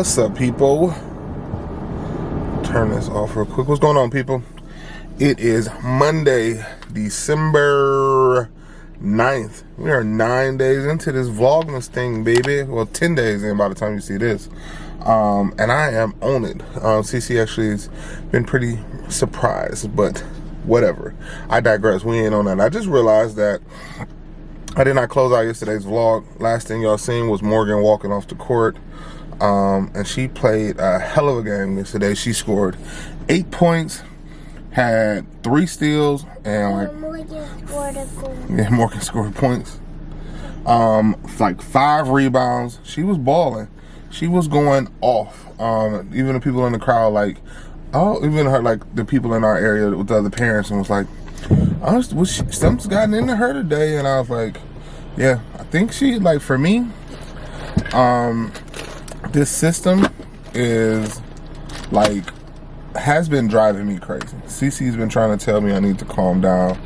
What's up, people? Turn this off real quick. What's going on, people? It is Monday, December 9th. We are 9 days into this Vlogmas thing, baby. Well, 10 days in by the time you see this. And I am on it. CC actually has been pretty surprised, but whatever. I digress. We ain't on that. I just realized that I did not close out yesterday's vlog. Last thing y'all seen was Morgan walking off the court. And she played a hell of a game yesterday. She scored 8 points, had 3 steals, and Morgan scored a goal. Yeah, Morgan scored points. Like 5 rebounds. She was balling. She was going off. Even the people in the crowd, like, oh, even her, like the people in our area with the other parents, and was like, oh, something's gotten into her today. And I was like, yeah, I think she, like, for me, this system is, like, has been driving me crazy. CC's been trying to tell me I need to calm down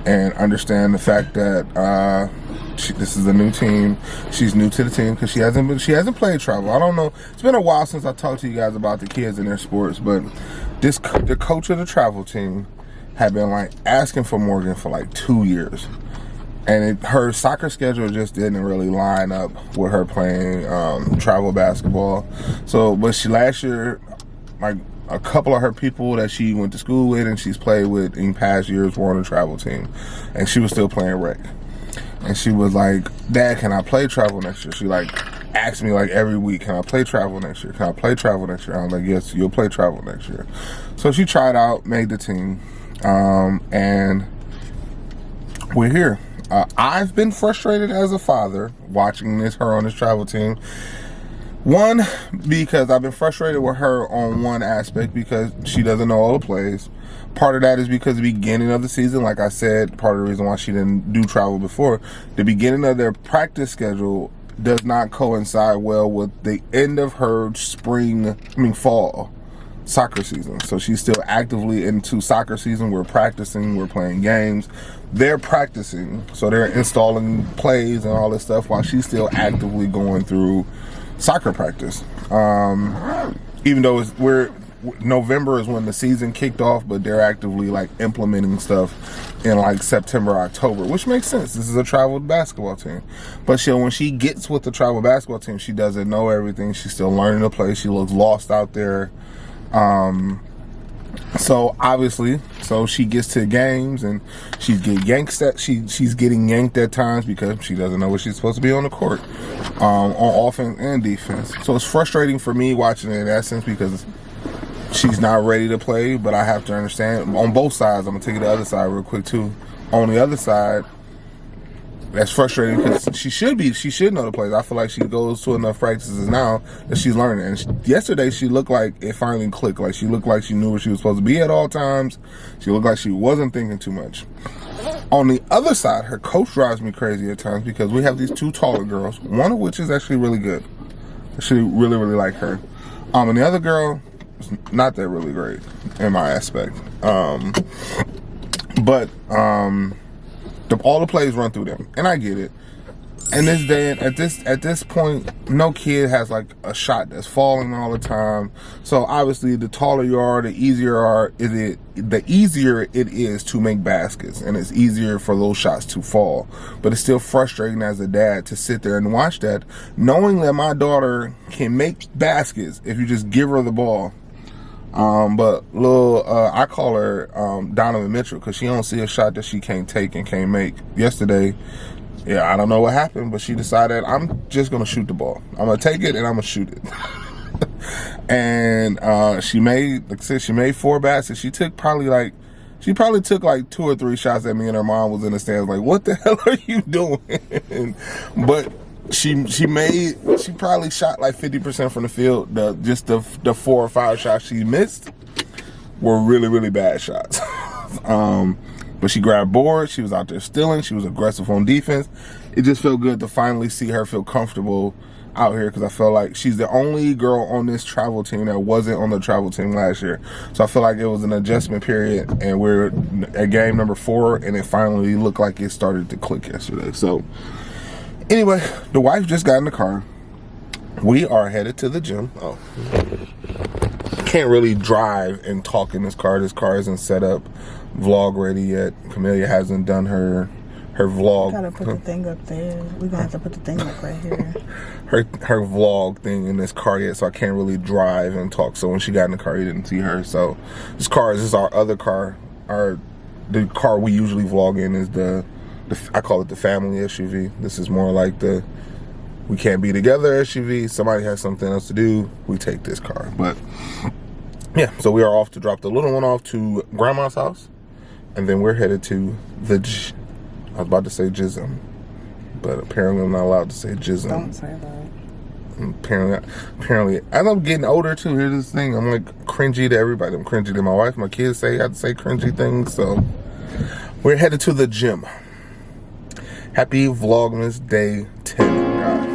and understand the fact that this is a new team. She's new to the team because she hasn't played travel. I don't know. It's been a while since I talked to you guys about the kids and their sports, but the coach of the travel team had been, like, asking for Morgan for like 2 years. And her soccer schedule just didn't really line up with her playing travel basketball. So, but last year, like, a couple of her people that she went to school with and she's played with in past years were on the travel team. And she was still playing rec. And she was like, Dad, can I play travel next year? She, like, asked me, like, every week, can I play travel next year? Can I play travel next year? I was like, yes, you'll play travel next year. So she tried out, made the team, and we're here. I've been frustrated as a father watching her on this travel team. One, because I've been frustrated with her on one aspect because she doesn't know all the plays. Part of that is because the beginning of the season, like I said, part of the reason why she didn't do travel before, the beginning of their practice schedule does not coincide well with the end of her fall soccer season. So she's still actively into soccer season. We're practicing, we're playing games, they're practicing, so they're installing plays and all this stuff while she's still actively going through soccer practice. Even though November is when the season kicked off, but they're actively, like, implementing stuff in, like, September, October, which makes sense. This is a travel basketball team. But when she gets with the travel basketball team, she doesn't know everything. She's still learning to play. She looks lost out there. So obviously, she gets to games and she's getting yanked at times because she doesn't know what she's supposed to be on the court, on offense and defense. So it's frustrating for me watching it in that sense because she's not ready to play. But I have to understand on both sides. I'm gonna take it to the other side real quick too. On the other side, that's frustrating because she should know the plays. I feel like she goes to enough practices now that she's learning. And yesterday she looked like it finally clicked. Like, she looked like she knew where she was supposed to be at all times. She looked like she wasn't thinking too much. On the other side, her coach drives me crazy at times because we have these 2 taller girls, one of which is actually really good. I actually really, really like her. And the other girl is not that really great in my aspect. All the plays run through them, and I get it. In this day, at this point, no kid has, like, a shot that's falling all the time. So obviously, the taller you are, the easier it is to make baskets, and it's easier for those shots to fall. But it's still frustrating as a dad to sit there and watch that, knowing that my daughter can make baskets if you just give her the ball. But I call her Donovan Mitchell because she don't see a shot that she can't take and can't make. Yesterday, yeah, I don't know what happened, but she decided, I'm just gonna shoot the ball. I'm gonna take it and I'm gonna shoot it. And she made, like I said, she made 4 baskets. She probably took like 2 or 3 shots at me, and her mom was in the stands like, "What the hell are you doing?" But she probably shot like 50% from the field. The 4 or 5 shots she missed were really, really bad shots. But she grabbed boards. She was out there stealing. She was aggressive on defense. It just felt good to finally see her feel comfortable out here because I felt like she's the only girl on this travel team that wasn't on the travel team last year. So I feel like it was an adjustment period, and we're at game number 4, and it finally looked like it started to click yesterday. So anyway, the wife just got in the car. We are headed to the gym. Oh, can't really drive and talk in this car. This car isn't set up vlog ready yet. Camellia hasn't done her vlog. Gotta put the thing up there. We're gonna have to put the thing up right here. her vlog thing in this car yet, so I can't really drive and talk. So when she got in the car, you didn't see her. So this car is our other car. The car we usually vlog in is the I call it the family SUV. This is more like the we can't be together SUV. Somebody has something else to do, we take this car. But yeah, so we are off to drop the little one off to grandma's house, and then we're headed to the I was about to say Jism, but apparently I'm not allowed to say Jism. Don't say that. Apparently, as I'm getting older too, here's this thing, I'm like cringy to everybody. I'm cringy to my wife, my kids say I have to say cringy things, so we're headed to the gym. Happy Vlogmas Day 10, guys.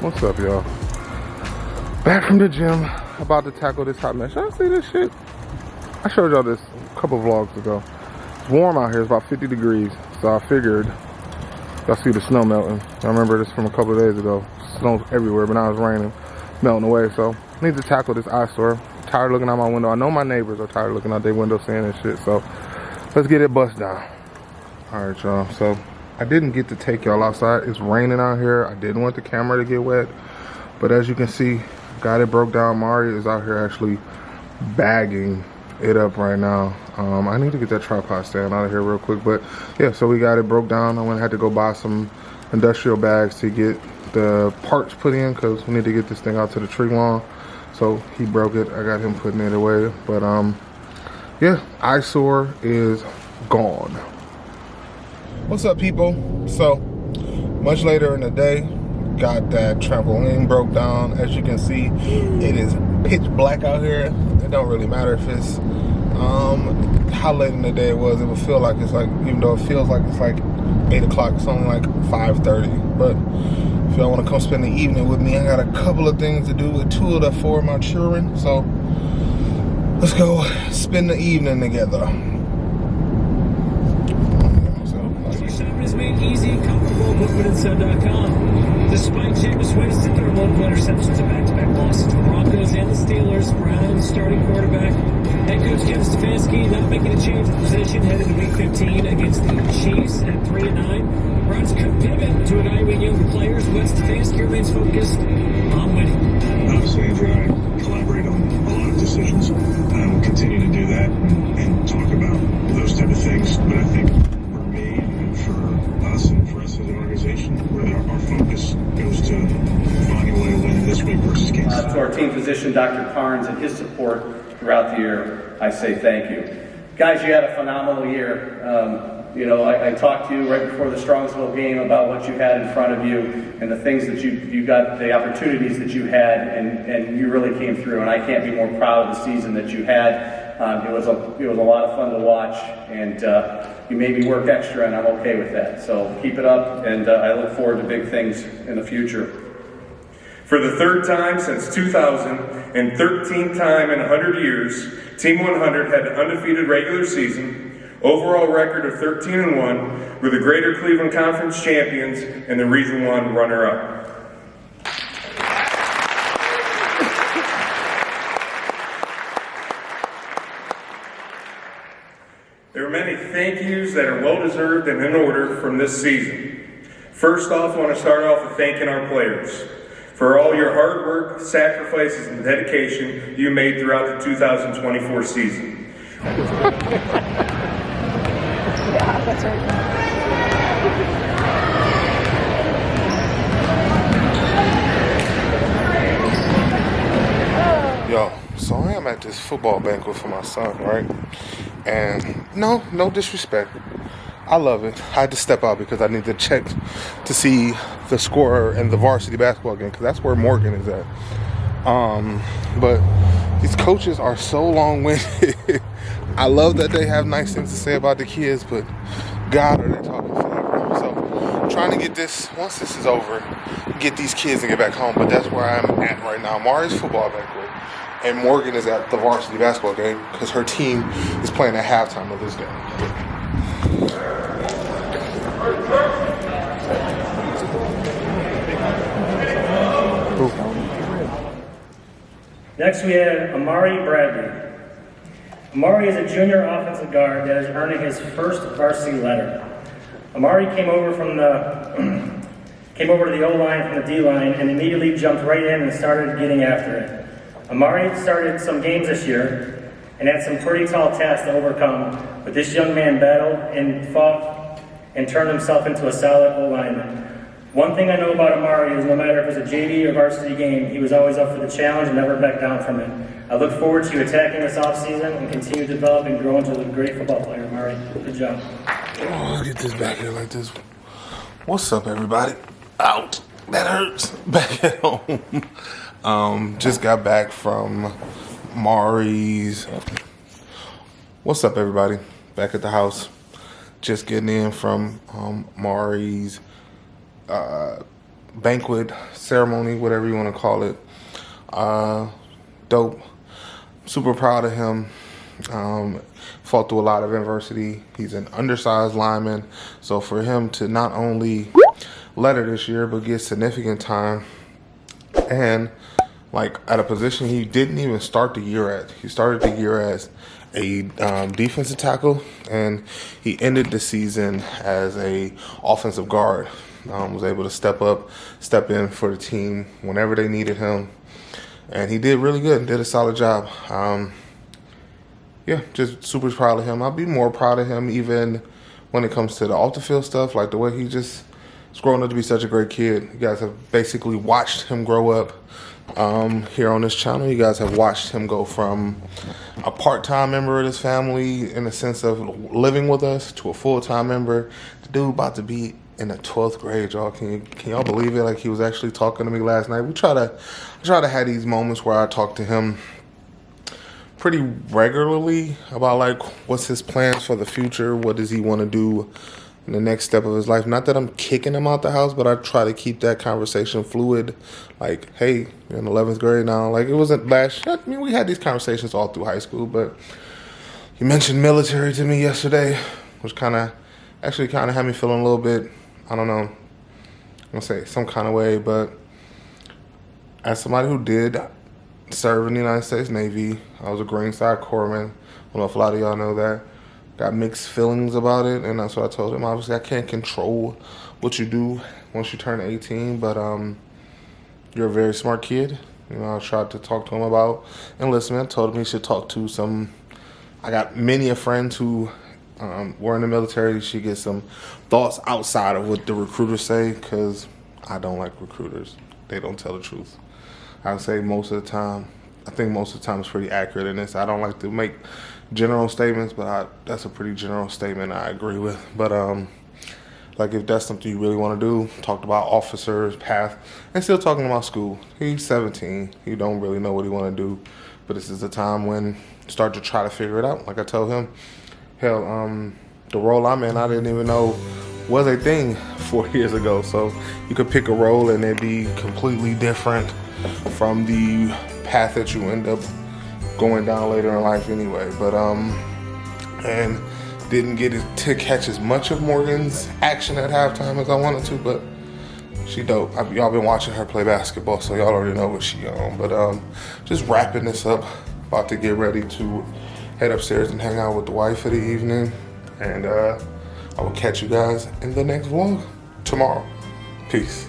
What's up, y'all? Back from the gym, about to tackle this hot mess. Y'all see this shit? I showed y'all this a couple vlogs ago. It's warm out here, it's about 50 degrees. So I figured, y'all see the snow melting. I remember this from a couple of days ago. Snow's everywhere, but now it's raining, melting away. So I need to tackle this eyesore. I'm tired of looking out my window. I know my neighbors are tired of looking out their window seeing this shit. So let's get it bust down. All right, y'all. So I didn't get to take y'all outside. It's raining out here. I didn't want the camera to get wet. But as you can see, got it broke down. Mari is out here actually bagging it up right now. I need to get that tripod stand out of here real quick. But yeah, so we got it broke down. I had to go buy some industrial bags to get the parts put in because we need to get this thing out to the tree lawn. So he broke it. I got him putting it away. But yeah, eyesore is gone. What's up, people? So much later in the day, got that trampoline broke down. As you can see, it is pitch black out here. It don't really matter if it's how late in the day it was. It would feel like it's like, even though it feels like it's like 8 o'clock, it's only like 5:30. But if y'all want to come spend the evening with me, I got a couple of things to do with 2 of the 4 of my children. So let's go spend the evening together. Shopping is made easy and comfortable at WoodmanandSon.com. Despite Jameis Winston, their multiple interceptions and back-to-back losses to the Broncos and the Steelers, Browns starting quarterback head coach Kevin Stefanski not making a change of position headed to Week 15 against the Chiefs at 3-9. Browns could pivot to evaluate younger players, but Stefanski remains focused on winning. Obviously, Andrew and I collaborate on a lot of decisions. We'll continue to do that and talk about those type of things. But I think for me and for us and for us as an organization, really our focus goes to finding a way to win this week versus Kansas City. To our team physician, Dr. Carnes, and his support throughout the year, I say thank you. Guys, you had a phenomenal year. I talked to you right before the Strongsville game about what you had in front of you and the things that you got, the opportunities that you had, and you really came through. And I can't be more proud of the season that you had. It was a lot of fun to watch, and you made me work extra, and I'm okay with that. So keep it up, and I look forward to big things in the future. For the third time since 2000 and 13th time in 100 years, Team 100 had an undefeated regular season, overall record of 13-1, were the Greater Cleveland Conference champions and the Region 1 runner-up. There are many thank yous that are well-deserved and in order from this season. First off, I want to start off with thanking our players for all your hard work, sacrifices, and dedication you made throughout the 2024 season. Yeah, that's right. Yo, so I am at this football banquet for my son, right? And no disrespect. I love it. I had to step out because I need to check to see the score in the varsity basketball game because that's where Morgan is at. But these coaches are so long-winded. I love that they have nice things to say about the kids, but God, are they talking forever. So I'm trying to get this, once this is over, get these kids and get back home. But that's where I'm at right now. Mari's football banquet. And Morgan is at the varsity basketball game because her team is playing at halftime of this game. Next we have Amari Bradley. Amari is a junior offensive guard that is earning his first varsity letter. Amari came over to the O-line from the D-line and immediately jumped right in and started getting after it. Amari started some games this year and had some pretty tall tasks to overcome, but this young man battled and fought and turned himself into a solid O-lineman. One thing I know about Amari is no matter if it's a JV or varsity game, he was always up for the challenge and never backed down from it. I look forward to you attacking this offseason and continue to develop and grow into a great football player, Amari. Good job. Oh, I'll get this back here like this. What's up, everybody? Out. That hurts. Back at home. Just got back from Mari's. What's up, everybody? Back at the house. Just getting in from Mari's banquet ceremony, whatever you want to call it. Dope. Super proud of him. Fought through a lot of adversity. He's an undersized lineman, so for him to not only letter this year but get significant time and like at a position he didn't even start the year at. He started the year as a defensive tackle and he ended the season as a offensive guard. Was able to step in for the team whenever they needed him, and he did really good. Did a solid job. Yeah, just super proud of him. I'll be more proud of him even when it comes to the off the field stuff, like the way he just is growing up to be such a great kid. You guys have basically watched him grow up here on this channel. You guys have watched him go from a part-time member of this family in the sense of living with us to a full-time member. The dude about to be in the 12th grade, y'all. Can y'all believe it? Like, he was actually talking to me last night. I try to have these moments where I talk to him pretty regularly about like what's his plans for the future, what does he want to do in the next step of his life. Not that I'm kicking him out the house, but I try to keep that conversation fluid. Like, hey, you're in 11th grade now. Like, it wasn't last. I mean, we had these conversations all through high school, but he mentioned military to me yesterday, which kind of had me feeling a little bit, I don't know, I'm gonna say some kind of way, but as somebody who did serve in the United States Navy, I was a Green Side Corpsman. I don't know if a lot of y'all know that. Got mixed feelings about it, and that's what I told him. Obviously, I can't control what you do once you turn 18, but you're a very smart kid. You know, I tried to talk to him about enlistment. Told him he should talk to some. I got many friends who were in the military. You should get some thoughts outside of what the recruiters say, because I don't like recruiters. They don't tell the truth. I would say most of the time, I think most of the time it's pretty accurate in this. I don't like to make general statements, but that's a pretty general statement I agree with. But like, if that's something you really want to do, talked about officers, path, and still talking about school. He's 17. He don't really know what he want to do, but this is the time when you start to try to figure it out. Like I told him, hell, the role I'm in, I didn't even know was a thing 4 years ago. So you could pick a role and it'd be completely different from the path that you end up going down later in life anyway. But and didn't get to catch as much of Morgan's action at halftime as I wanted to, but she dope. Y'all been watching her play basketball, so y'all already know what she on. But just wrapping this up, about to get ready to head upstairs and hang out with the wife for the evening, and I will catch you guys in the next vlog tomorrow. Peace.